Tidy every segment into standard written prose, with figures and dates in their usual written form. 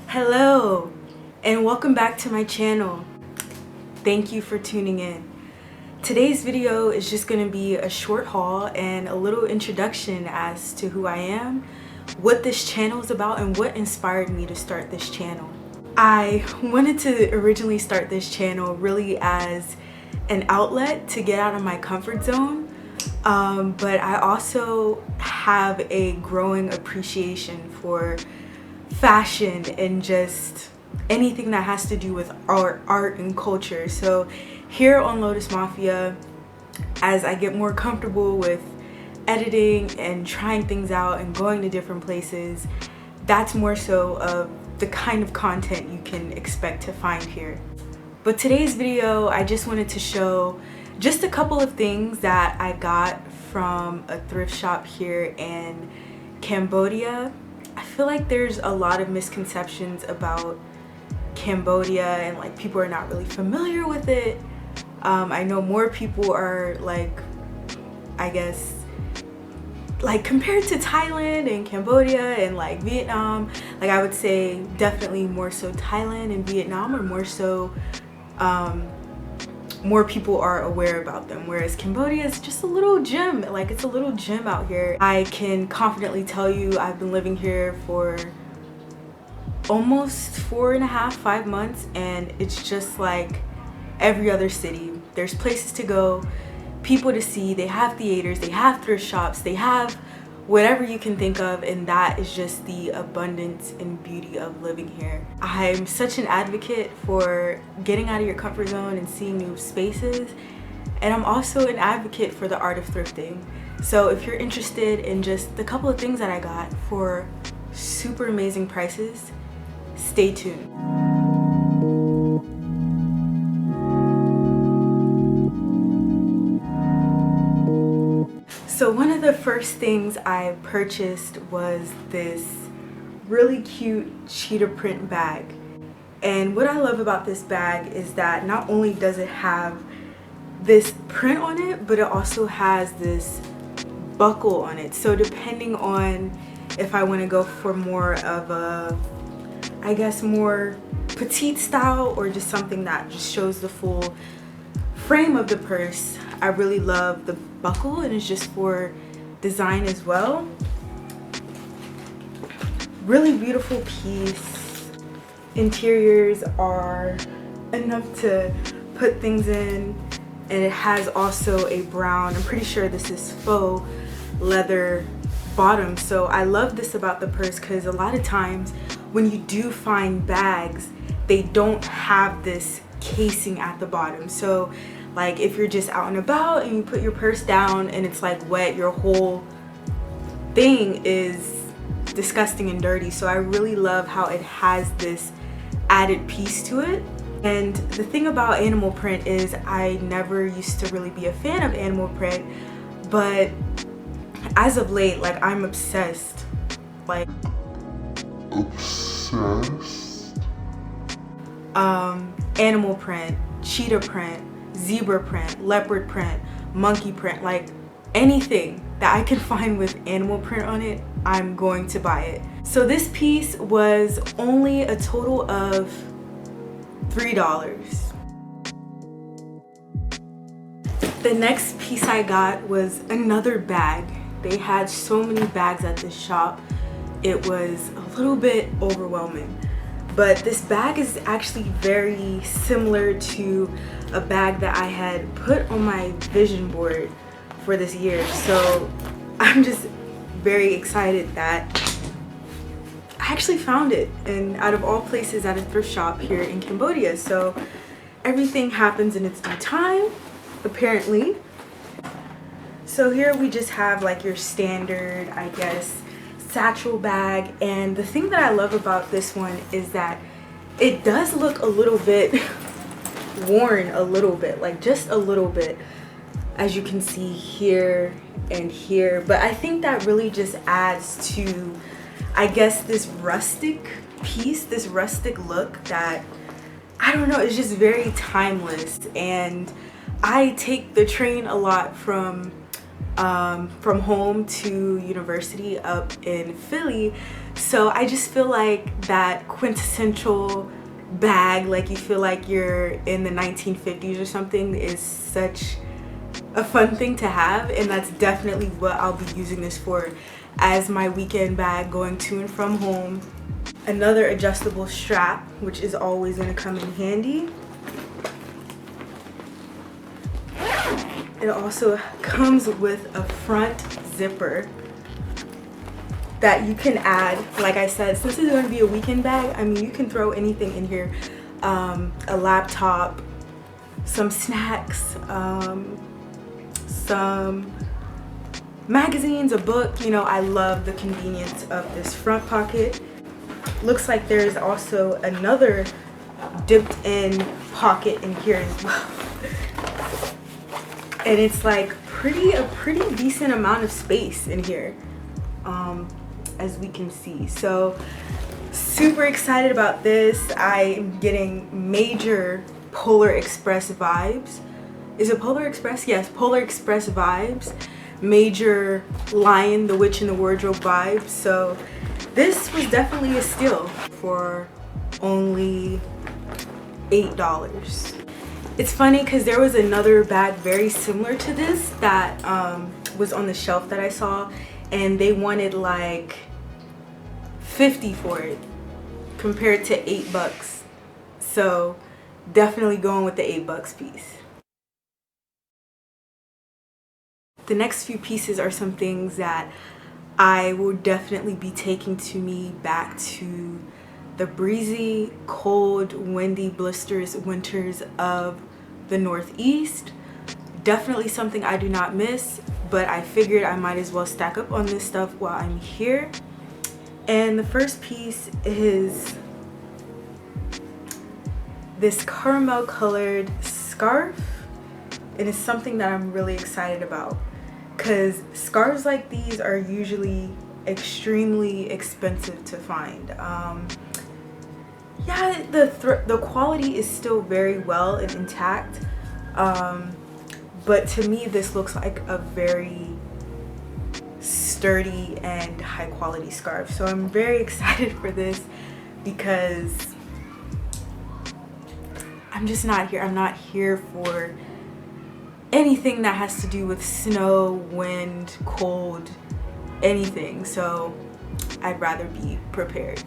Hello and welcome back to my channel. Thank you for tuning in. Today's video is just going to be a short haul and a little introduction as to who I am, what this channel is about, and what inspired me to start this channel. I wanted to originally start this channel really as an outlet to get out of my comfort zone, but I also have a growing appreciation for fashion and just anything that has to do with art and culture. So here on Lotus Mafia, as I get more comfortable with editing and trying things out and going to different places, that's more so of the kind of content you can expect to find here. But today's video, I just wanted to show just a couple of things that I got from a thrift shop here in Cambodia. I feel like there's a lot of misconceptions about Cambodia and like people are not really familiar with it. I know more people are like, I guess, like compared to Thailand and Cambodia and like Vietnam, like I would say definitely more so Thailand and Vietnam are more so, more people are aware about them, whereas Cambodia is just a little gem. Like it's a little gem out here. I can confidently tell you I've been living here for almost 4.5–5 months, and it's just like every other city. There's places to go, people to see, they have theaters, they have thrift shops, they have whatever you can think of, and that is just the abundance and beauty of living here. I'm such an advocate for getting out of your comfort zone and seeing new spaces, and I'm also an advocate for the art of thrifting. So if you're interested in just the couple of things that I got for super amazing prices, stay tuned. So one of the first things I purchased was this really cute cheetah print bag. And what I love about this bag is that not only does it have this print on it, but it also has this buckle on it. So depending on if I want to go for more of a, I guess, more petite style or just something that just shows the full frame of the purse, I really love the buckle, and it's just for design as well. Really beautiful piece. Interiors are enough to put things in, and it has also a brown, I'm pretty sure this is faux leather bottom. So I love this about the purse because a lot of times when you do find bags, they don't have this casing at the bottom. So like if you're just out and about and you put your purse down and it's like wet, your whole thing is disgusting and dirty. So I really love how it has this added piece to it. And the thing about animal print is I never used to really be a fan of animal print, but as of late, like I'm obsessed. Like obsessed. Animal print, cheetah print, zebra print, leopard print, monkey print, like anything that I can find with animal print on it, I'm going to buy it. So this piece was only a total of $3. The next piece I got was another bag. They had so many bags at this shop, it was a little bit overwhelming. But this bag is actually very similar to a bag that I had put on my vision board for this year. So I'm just very excited that I actually found it, and out of all places at a thrift shop here in Cambodia. So everything happens in its due time, apparently. So here we just have like your standard, I guess, satchel bag. And the thing that I love about this one is that it does look a little bit worn, a little bit, like just a little bit, as you can see here and here. But I think that really just adds to, I guess, this rustic piece, this rustic look that, I don't know, it's just very timeless. And I take the train a lot from home to university up in Philly. So I just feel like that quintessential bag, like you feel like you're in the 1950s or something, is such a fun thing to have, and that's definitely what I'll be using this for, as my weekend bag going to and from home. Another adjustable strap, which is always going to come in handy. It also comes with a front zipper that you can add. Like I said, since it's going to be a weekend bag, I mean, you can throw anything in here. A laptop, some snacks, some magazines, a book. You know, I love the convenience of this front pocket. Looks like there's also another dipped in pocket in here as well. And it's like a pretty decent amount of space in here, as we can see. So super excited about this. I am getting major Polar Express vibes. Is it Polar Express? Yes, Polar Express vibes. Major Lion, the Witch in the Wardrobe vibes. So this was definitely a steal for only $8. It's funny because there was another bag very similar to this that was on the shelf that I saw, and they wanted like $50 for it compared to $8. So definitely going with the $8 piece. The next few pieces are some things that I will definitely be taking to me back to the breezy, cold, windy, blisters winters of the Northeast. Definitely something I do not miss, but I figured I might as well stack up on this stuff while I'm here. And the first piece is this caramel colored scarf, and it's something that I'm really excited about because scarves like these are usually extremely expensive to find. Yeah, the quality is still very well and intact, but to me this looks like a very sturdy and high quality scarf. So I'm very excited for this because I'm just not here. I'm not here for anything that has to do with snow, wind, cold, anything. So I'd rather be prepared.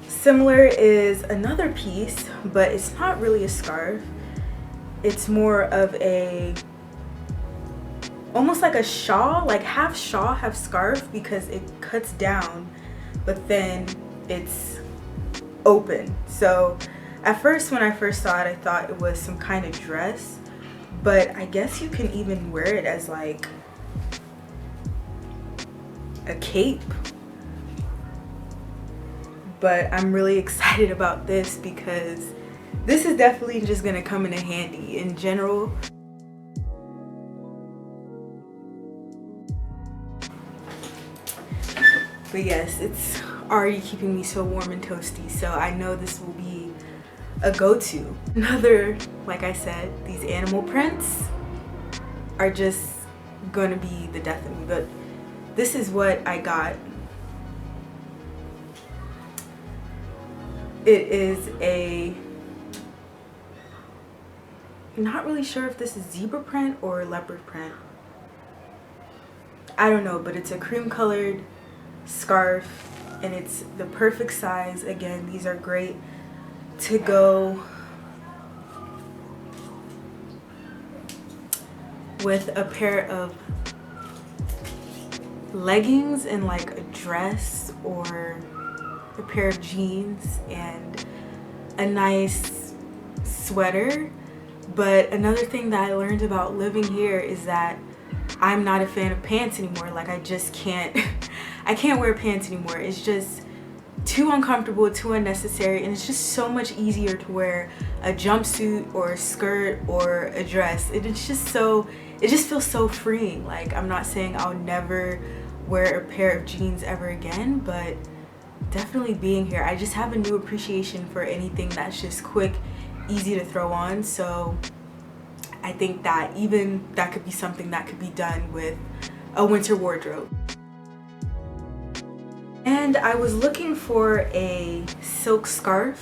Similar is another piece, but it's not really a scarf. It's more of a, almost like a shawl, like half shawl, half scarf, because it cuts down, but then it's open. So at first, when I first saw it, I thought it was some kind of dress, but I guess you can even wear it as like a cape. But I'm really excited about this because this is definitely just gonna come in handy in general. But yes, it's already keeping me so warm and toasty, so I know this will be a go-to. Another, like I said, these animal prints are just gonna be the death of me, but this is what I got. It is a, not really sure if this is zebra print or leopard print. I don't know, but it's a cream colored scarf and it's the perfect size. Again, these are great to go with a pair of leggings and like a dress, or a pair of jeans and a nice sweater. But another thing that I learned about living here is that I'm not a fan of pants anymore. Like I just can't I can't wear pants anymore. It's just too uncomfortable, too unnecessary, and it's just so much easier to wear a jumpsuit or a skirt or a dress. It's just so, it just feels so freeing. Like, I'm not saying I'll never wear a pair of jeans ever again, but definitely being here, I just have a new appreciation for anything that's just quick, easy to throw on. So I think that even that could be something that could be done with a winter wardrobe. And And I was looking for a silk scarf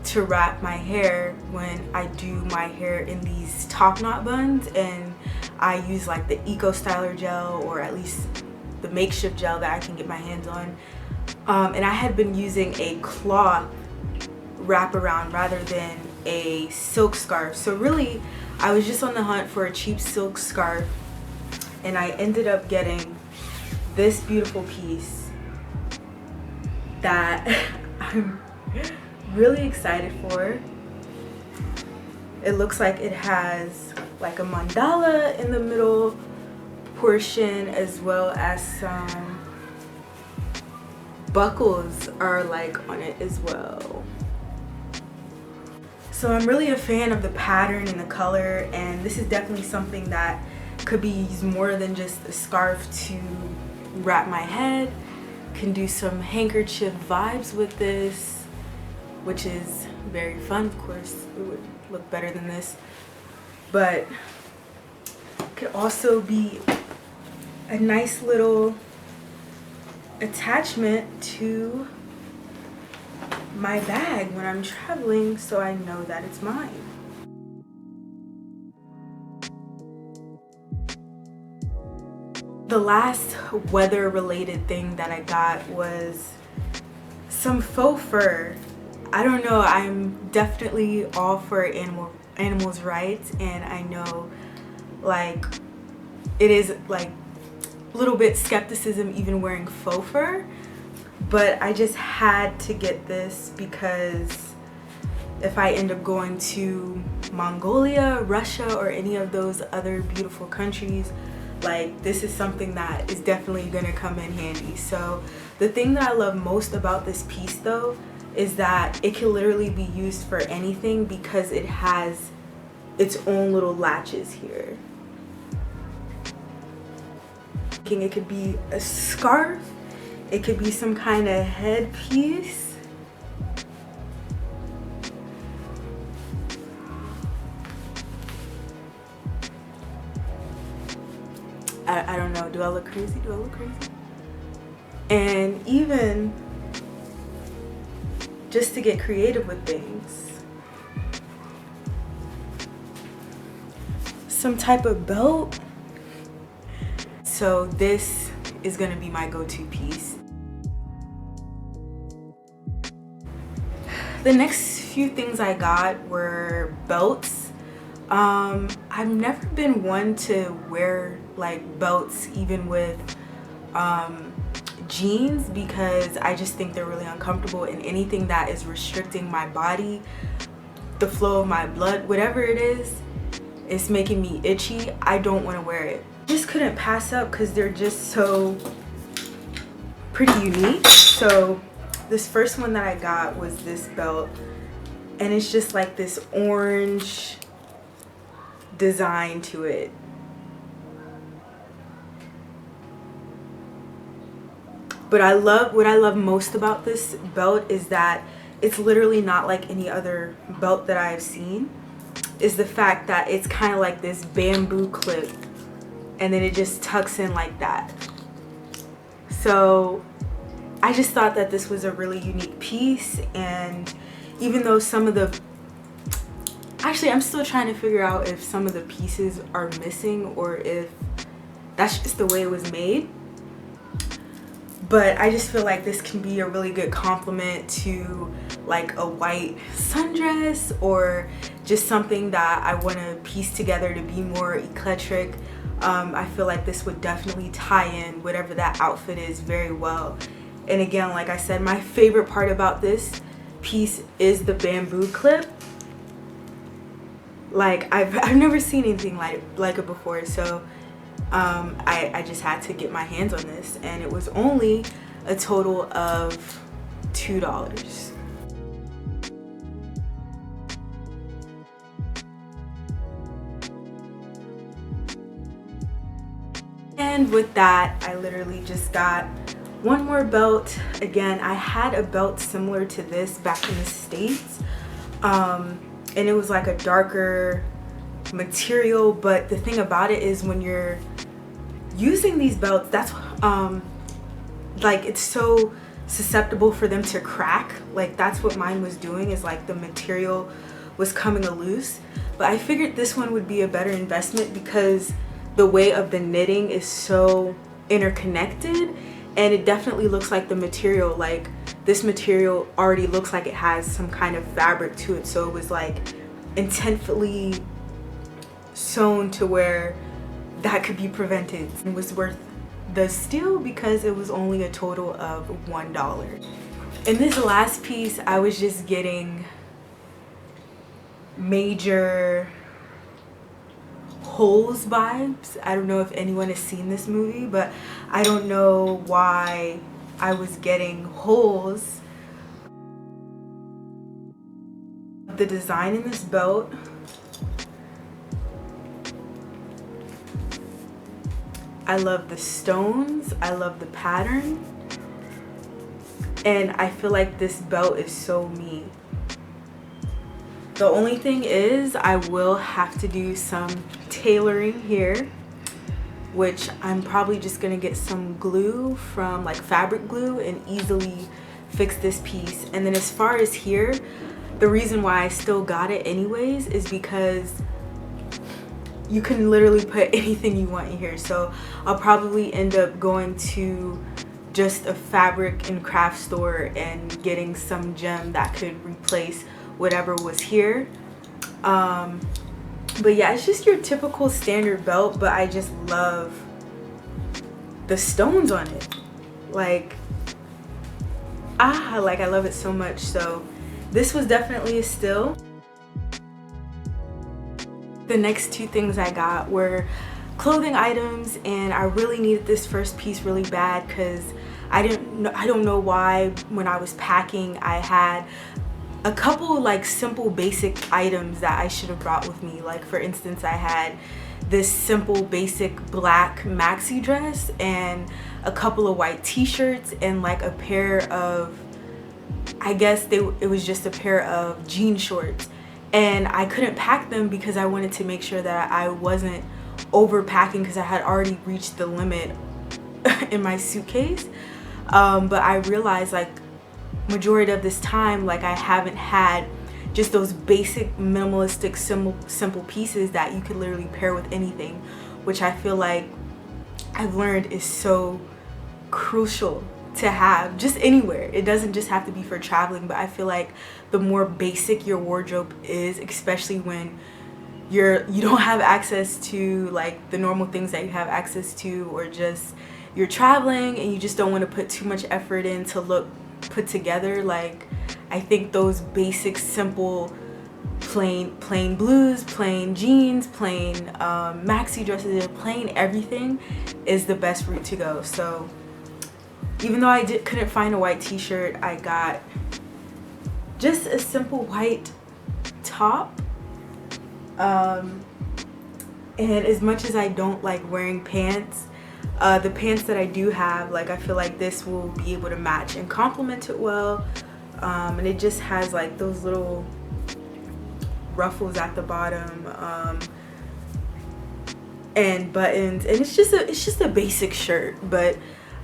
to wrap my hair when I do my hair in these top knot buns, and I use like the Eco Styler gel, or at least the makeshift gel that I can get my hands on. And I had been using a cloth wraparound rather than a silk scarf. So really, I was just on the hunt for a cheap silk scarf, and I ended up getting this beautiful piece that I'm really excited for. It looks like it has like a mandala in the middle portion, as well as some buckles are like on it as well. So I'm really a fan of the pattern and the color, and this is definitely something that could be used more than just a scarf to wrap my head. Can do some handkerchief vibes with this, which is very fun. Of course, it would look better than this, but it could also be a nice little attachment to my bag when I'm traveling, so I know that it's mine. The last weather related thing that I got was some faux fur. I don't know, I'm definitely all for animals' rights, and I know like it is like a little bit skepticism even wearing faux fur, but I just had to get this because if I end up going to Mongolia, Russia, or any of those other beautiful countries, like this is something that is definitely gonna come in handy. So the thing that I love most about this piece though is that it can literally be used for anything because it has its own little latches here. It could be a scarf, it could be some kind of headpiece. I don't know, do I look crazy? Do I look crazy? And even just to get creative with things, some type of belt. So this is gonna be my go-to piece. The next few things I got were belts. I've never been one to wear like belts even with jeans, because I just think they're really uncomfortable, and anything that is restricting my body, the flow of my blood, whatever it is, it's making me itchy. I don't want to wear it. Just couldn't pass up because they're just so pretty unique. So this first one that I got was this belt, and it's just like this orange design to it. But what I love most about this belt is that it's literally not like any other belt that I've seen, is the fact that it's kind of like this bamboo clip, and then it just tucks in like that. So I just thought that this was a really unique piece, and even though some of the, actually I'm still trying to figure out if some of the pieces are missing or if that's just the way it was made. But I just feel like this can be a really good complement to like a white sundress, or just something that I want to piece together to be more eclectic. I feel like this would definitely tie in whatever that outfit is very well. And again, like I said, my favorite part about this piece is the bamboo clip. Like I've never seen anything like it before, so I just had to get my hands on this, and it was only a total of $2. And with that, I literally just got one more belt. Again, I had a belt similar to this back in the States, and it was like a darker material, but the thing about it is when you're using these belts, that's like it's so susceptible for them to crack. Like that's what mine was doing, is like the material was coming loose. But I figured this one would be a better investment because the way of the knitting is so interconnected, and it definitely looks like the material, like this material already looks like it has some kind of fabric to it. So it was like intentionally sewn to where that could be prevented. It was worth the steal because it was only a total of $1. In this last piece, I was just getting major Holes vibes. I don't know if anyone has seen this movie, but I don't know why I was getting holes. The design in this belt, I love the stones, I love the pattern, and I feel like this belt is so me. The only thing is I will have to do some tailoring here, which I'm probably just gonna get some glue from like fabric glue and easily fix this piece. And then as far as here, the reason why I still got it anyways is because you can literally put anything you want in here. So I'll probably end up going to just a fabric and craft store and getting some gem that could replace whatever was here. But yeah, it's just your typical standard belt, but I just love the stones on it. Like I love it so much. So this was definitely a steal. The next two things I got were clothing items, and I really needed this first piece really bad because I don't know why when I was packing I had a couple like simple basic items that I should have brought with me. Like for instance, I had this simple basic black maxi dress and a couple of white t-shirts and like a pair of, I guess it was just a pair of jean shorts. And I couldn't pack them because I wanted to make sure that I wasn't overpacking because I had already reached the limit in my suitcase. But I realized like majority of this time, like I haven't had just those basic minimalistic simple pieces that you could literally pair with anything, which I feel like I've learned is so crucial to have just anywhere. It doesn't just have to be for traveling, but I feel like the more basic your wardrobe is, especially when you don't have access to like the normal things that you have access to, or just you're traveling and you just don't want to put too much effort in to look put together. Like I think those basic simple plain blues, plain jeans, plain maxi dresses, plain everything is the best route to go. So even though I couldn't find a white t-shirt, I got just a simple white top. And as much as I don't like wearing pants, the pants that I do have, like I feel like this will be able to match and complement it well. And it just has like those little ruffles at the bottom, and buttons, and it's just a basic shirt, but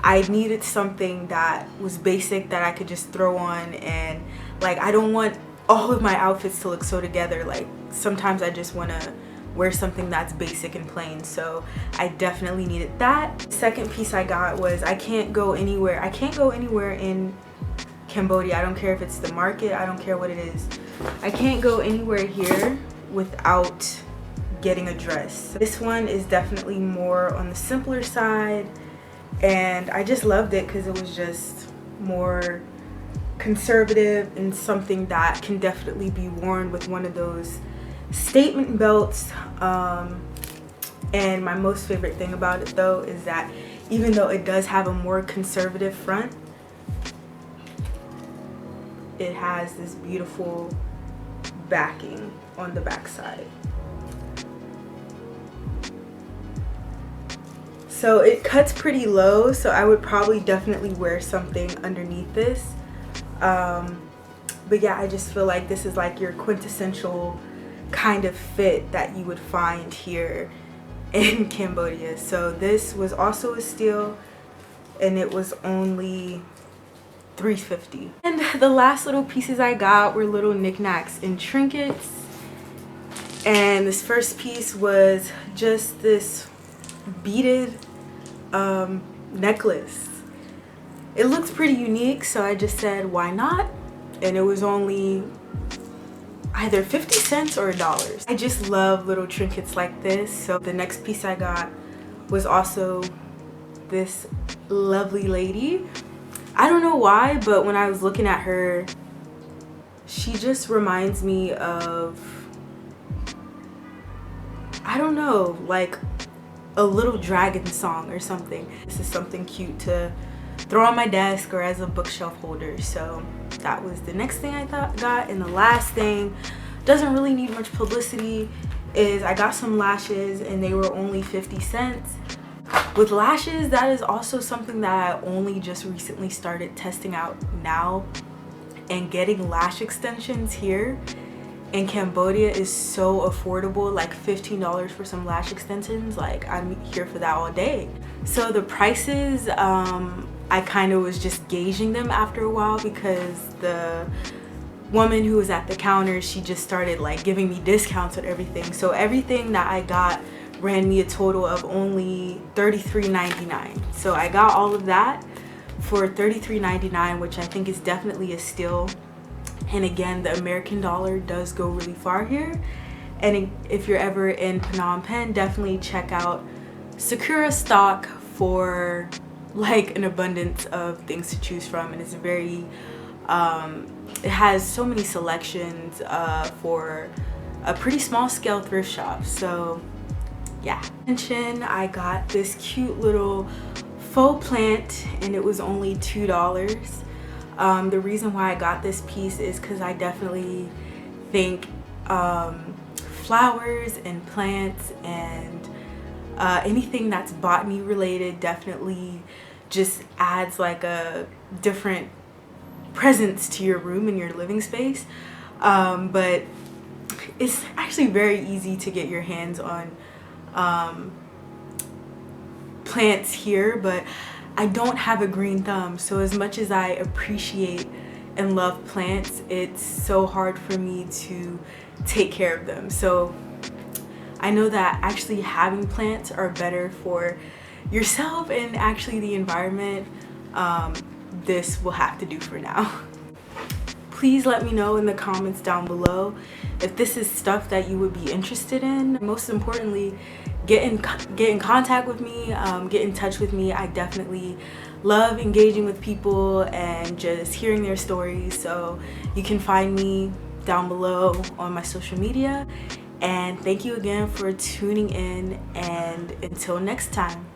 I needed something that was basic that I could just throw on. And like I don't want all of my outfits to look so together. Like sometimes I just want to wear something that's basic and plain, so I definitely needed that. Second piece I got was I can't go anywhere in Cambodia. I don't care if it's the market, I don't care what it is, I can't go anywhere here without getting a dress. This one is definitely more on the simpler side, and I just loved it because it was just more conservative and something that can definitely be worn with one of those statement belts. And my most favorite thing about it though is that even though it does have a more conservative front, it has this beautiful backing on the back side. So it cuts pretty low, so I would probably definitely wear something underneath this. But yeah, I just feel like this is like your quintessential kind of fit that you would find here in Cambodia. So this was also a steal, and it was only $3.50. And the last little pieces I got were little knickknacks and trinkets. And this first piece was just this beaded necklace. It looked pretty unique, so I just said why not, and it was only either 50 cents or $1. I just love little trinkets like this. So the next piece I got was also this lovely lady. I don't know why, but when I was looking at her, she just reminds me of, I don't know, like a little dragon song or something. This is something cute to throw on my desk or as a bookshelf holder. So that was the next thing I got. And the last thing doesn't really need much publicity, is I got some lashes and they were only 50 cents. With lashes, that is also something that I only just recently started testing out now, and getting lash extensions here in Cambodia is so affordable. Like $15 for some lash extensions, like I'm here for that all day. So the prices, I kind of was just gauging them after a while, because the woman who was at the counter, she just started like giving me discounts on everything. So everything that I got ran me a total of only $33.99. So I got all of that for $33.99, which I think is definitely a steal. And again, the American dollar does go really far here. And if you're ever in Phnom Penh, definitely check out Sakura stock for like an abundance of things to choose from. And it's very, it has so many selections for a pretty small scale thrift shop. So yeah. I got this cute little faux plant and it was only $2. The reason why I got this piece is because I definitely think flowers and plants and anything that's botany related definitely just adds like a different presence to your room and your living space. But it's actually very easy to get your hands on plants here, but I don't have a green thumb, so as much as I appreciate and love plants, it's so hard for me to take care of them. So I know that actually having plants are better for yourself and actually the environment. This will have to do for now. Please let me know in the comments down below if this is stuff that you would be interested in. Most importantly, get in contact with me, get in touch with me. I definitely love engaging with people and just hearing their stories. So you can find me down below on my social media. And thank you again for tuning in, and until next time.